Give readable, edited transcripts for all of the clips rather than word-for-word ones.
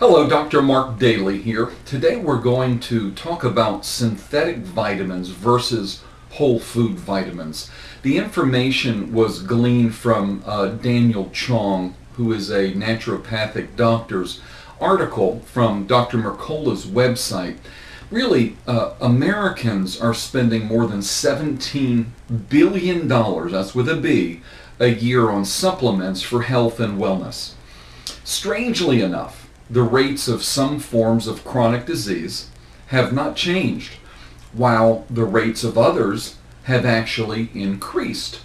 Hello, Dr. Mark Dailey here. Today we're going to talk about synthetic vitamins versus whole food vitamins. The information was gleaned from Daniel Chong, who is a naturopathic doctor's article from Dr. Mercola's website. Really, Americans are spending more than $17 billion, that's with a B, a year on supplements for health and wellness. Strangely enough, the rates of some forms of chronic disease have not changed, while the rates of others have actually increased.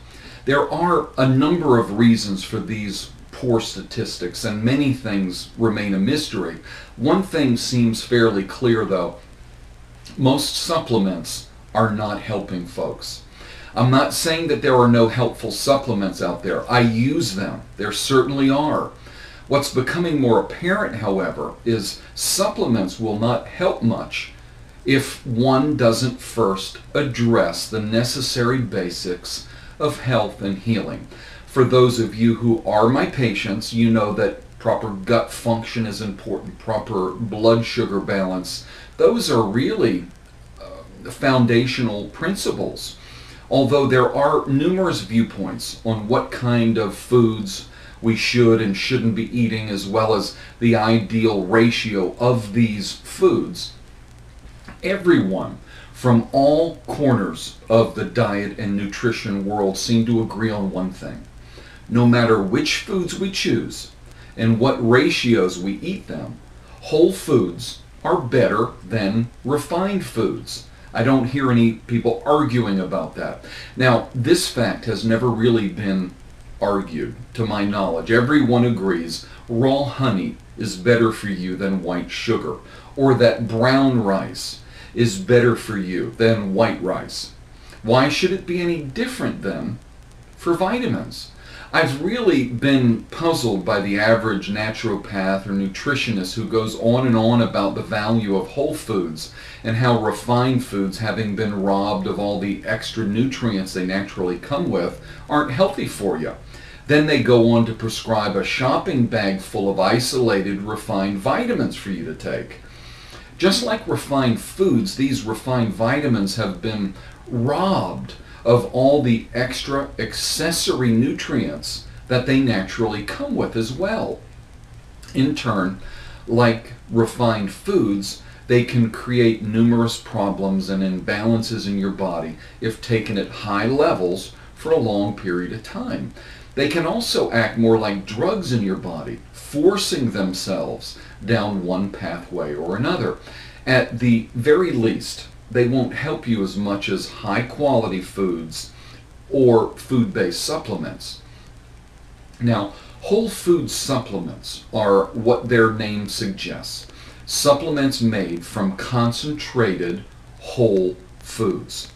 There are a number of reasons for these poor statistics, and many things remain a mystery. One thing seems fairly clear, though. Most supplements are not helping folks. I'm not saying that there are no helpful supplements out there. I use them. There certainly are. What's becoming more apparent, however, is supplements will not help much if one doesn't first address the necessary basics of health and healing. For those of you who are my patients, you know that proper gut function is important, proper blood sugar balance. Those are really foundational principles. Although there are numerous viewpoints on what kind of foods we should and shouldn't be eating, as well as the ideal ratio of these foods, everyone from all corners of the diet and nutrition world seem to agree on one thing. No matter which foods we choose and what ratios we eat them, whole foods are better than refined foods. I don't hear any people arguing about that. Now, this fact has never really been argued, to my knowledge. Everyone agrees raw honey is better for you than white sugar, or that brown rice is better for you than white rice. Why should it be any different then for vitamins? I've really been puzzled by the average naturopath or nutritionist who goes on and on about the value of whole foods and how refined foods, having been robbed of all the extra nutrients they naturally come with, aren't healthy for you. Then they go on to prescribe a shopping bag full of isolated refined vitamins for you to take. Just like refined foods, these refined vitamins have been robbed of all the extra accessory nutrients that they naturally come with as well. In turn, like refined foods, they can create numerous problems and imbalances in your body if taken at high levels for a long period of time. They can also act more like drugs in your body, forcing themselves down one pathway or another. At the very least, they won't help you as much as high quality foods or food-based supplements. Now, whole food supplements are what their name suggests. Supplements made from concentrated whole foods.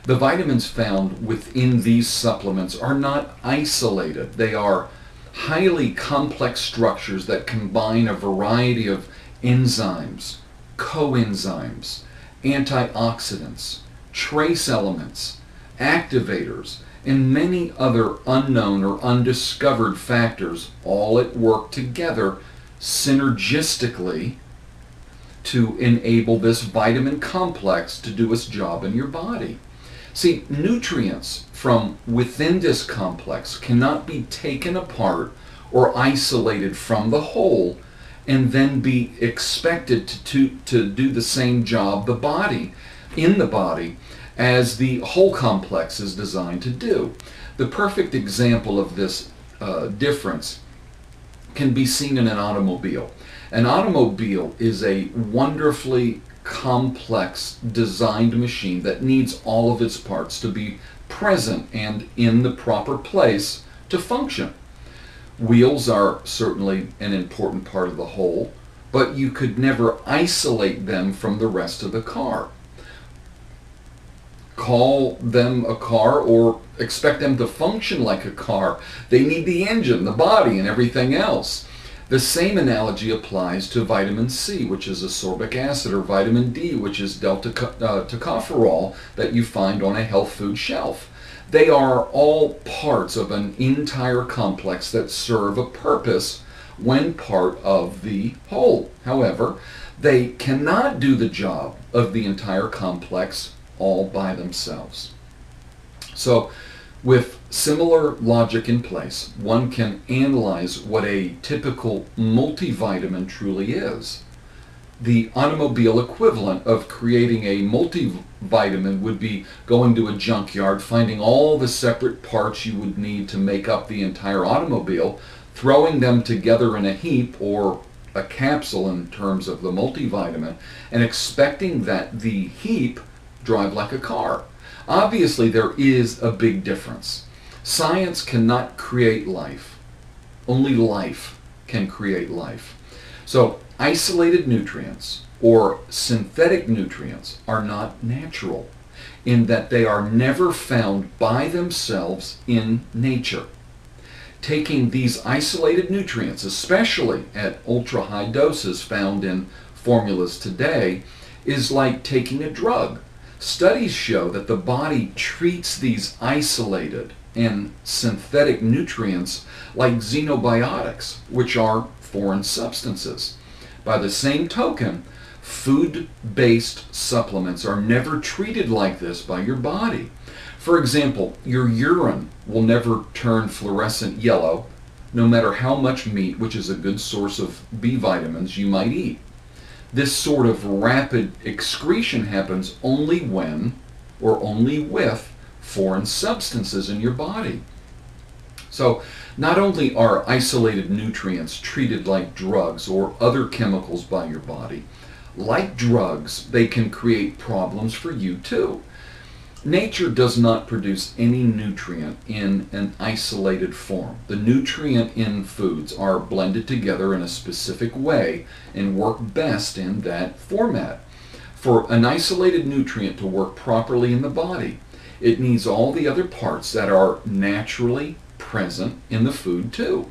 The vitamins found within these supplements are not isolated. They are highly complex structures that combine a variety of enzymes, coenzymes, antioxidants, trace elements, activators, and many other unknown or undiscovered factors, all at work together synergistically to enable this vitamin complex to do its job in your body. See, nutrients from within this complex cannot be taken apart or isolated from the whole and then be expected to do the same job in the body as the whole complex is designed to do. The perfect example of this difference can be seen in an automobile. An automobile is a wonderfully complex designed machine that needs all of its parts to be present and in the proper place to function. Wheels are certainly an important part of the whole, but you could never isolate them from the rest of the car. Call them a car or expect them to function like a car. They need the engine, the body, and everything else. The same analogy applies to vitamin C, which is ascorbic acid, or vitamin D, which is tocopherol that you find on a health food shelf. They are all parts of an entire complex that serve a purpose when part of the whole. However, they cannot do the job of the entire complex all by themselves. So, with similar logic in place, one can analyze what a typical multivitamin truly is. The automobile equivalent of creating a multivitamin would be going to a junkyard, finding all the separate parts you would need to make up the entire automobile, throwing them together in a heap or a capsule in terms of the multivitamin, and expecting that the heap drive like a car. Obviously, there is a big difference. Science cannot create life. Only life can create life. So, isolated nutrients or synthetic nutrients are not natural in that they are never found by themselves in nature. Taking these isolated nutrients, especially at ultra-high doses found in formulas today, is like taking a drug. Studies show that the body treats these isolated and synthetic nutrients like xenobiotics, which are foreign substances. By the same token, food-based supplements are never treated like this by your body. For example, your urine will never turn fluorescent yellow, no matter how much meat, which is a good source of B vitamins, you might eat. This sort of rapid excretion happens only when, or only with, foreign substances in your body. So, not only are isolated nutrients treated like drugs or other chemicals by your body, like drugs, they can create problems for you too. Nature does not produce any nutrient in an isolated form. The nutrient in foods are blended together in a specific way and work best in that format. For an isolated nutrient to work properly in the body, it needs all the other parts that are naturally present in the food too.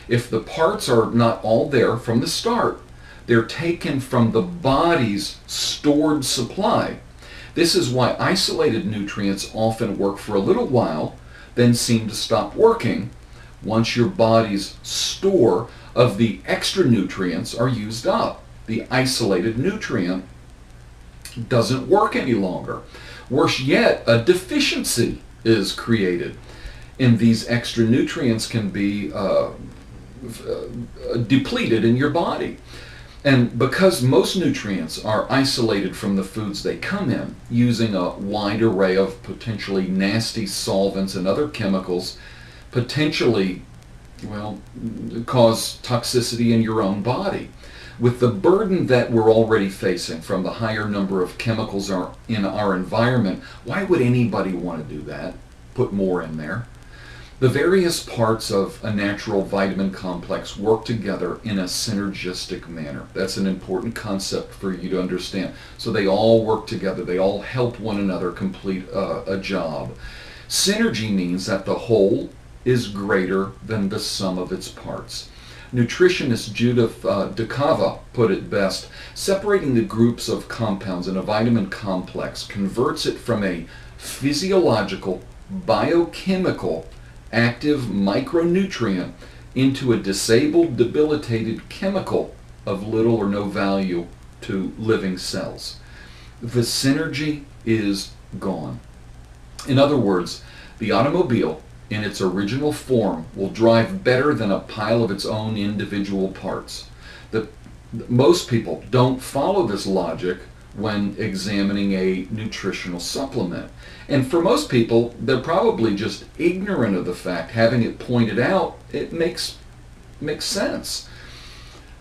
If the parts are not all there from the start, they're taken from the body's stored supply. This is why isolated nutrients often work for a little while, then seem to stop working once your body's store of the extra nutrients are used up. The isolated nutrient doesn't work any longer. Worse yet, a deficiency is created, and these extra nutrients can be depleted in your body. And because most nutrients are isolated from the foods they come in, using a wide array of potentially nasty solvents and other chemicals, potentially, well, cause toxicity in your own body. With the burden that we're already facing from the higher number of chemicals in our environment, why would anybody want to do that? Put more in there. The various parts of a natural vitamin complex work together in a synergistic manner. That's an important concept for you to understand. So they all work together. They all help one another complete a job. Synergy means that the whole is greater than the sum of its parts. Nutritionist Judith DeCava put it best: separating the groups of compounds in a vitamin complex converts it from a physiological, biochemical, active micronutrient into a disabled, debilitated chemical of little or no value to living cells. The synergy is gone. In other words, the automobile in its original form will drive better than a pile of its own individual parts. Most people don't follow this logic when examining a nutritional supplement. And for most people, they're probably just ignorant of the fact. Having it pointed out, it makes sense.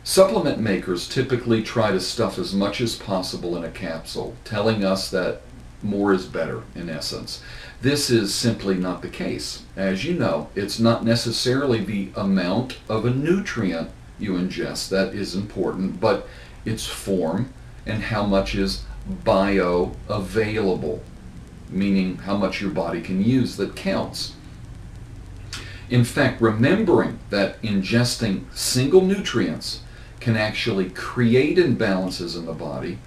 Supplement makers typically try to stuff as much as possible in a capsule, telling us that more is better, in essence. This is simply not the case. As you know, it's not necessarily the amount of a nutrient you ingest that is important, but its form and how much is bioavailable, meaning how much your body can use, that counts. In fact, remembering that ingesting single nutrients can actually create imbalances in the body,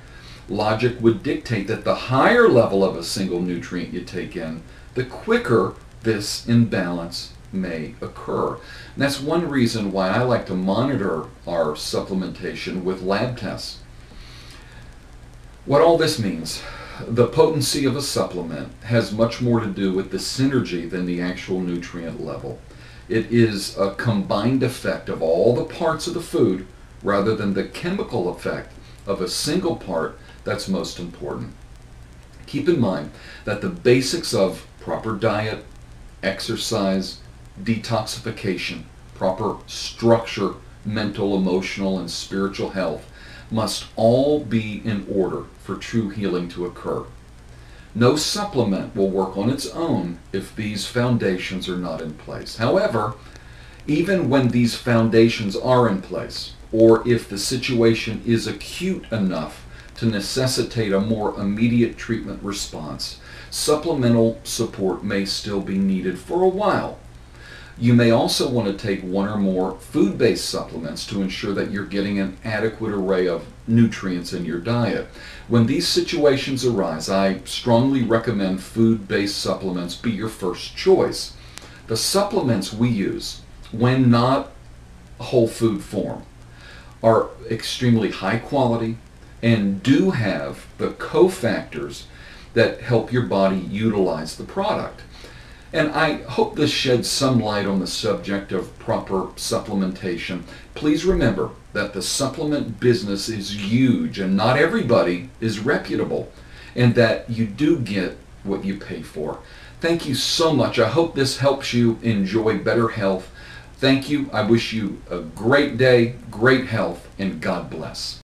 logic would dictate that the higher level of a single nutrient you take in, the quicker this imbalance may occur. And that's one reason why I like to monitor our supplementation with lab tests. What all this means, the potency of a supplement has much more to do with the synergy than the actual nutrient level. It is a combined effect of all the parts of the food rather than the chemical effect of a single part that's most important. Keep in mind that the basics of proper diet, exercise, detoxification, proper structure, mental, emotional, and spiritual health must all be in order for true healing to occur. No supplement will work on its own if these foundations are not in place. However, even when these foundations are in place, or if the situation is acute enough to necessitate a more immediate treatment response, supplemental support may still be needed for a while. You may also want to take one or more food-based supplements to ensure that you're getting an adequate array of nutrients in your diet. When these situations arise, I strongly recommend food-based supplements be your first choice. The supplements we use, when not whole food form, are extremely high quality and do have the cofactors that help your body utilize the product. And I hope this sheds some light on the subject of proper supplementation. Please remember that the supplement business is huge and not everybody is reputable, and that you do get what you pay for. Thank you so much. I hope this helps you enjoy better health. Thank you. I wish you a great day, great health, and God bless.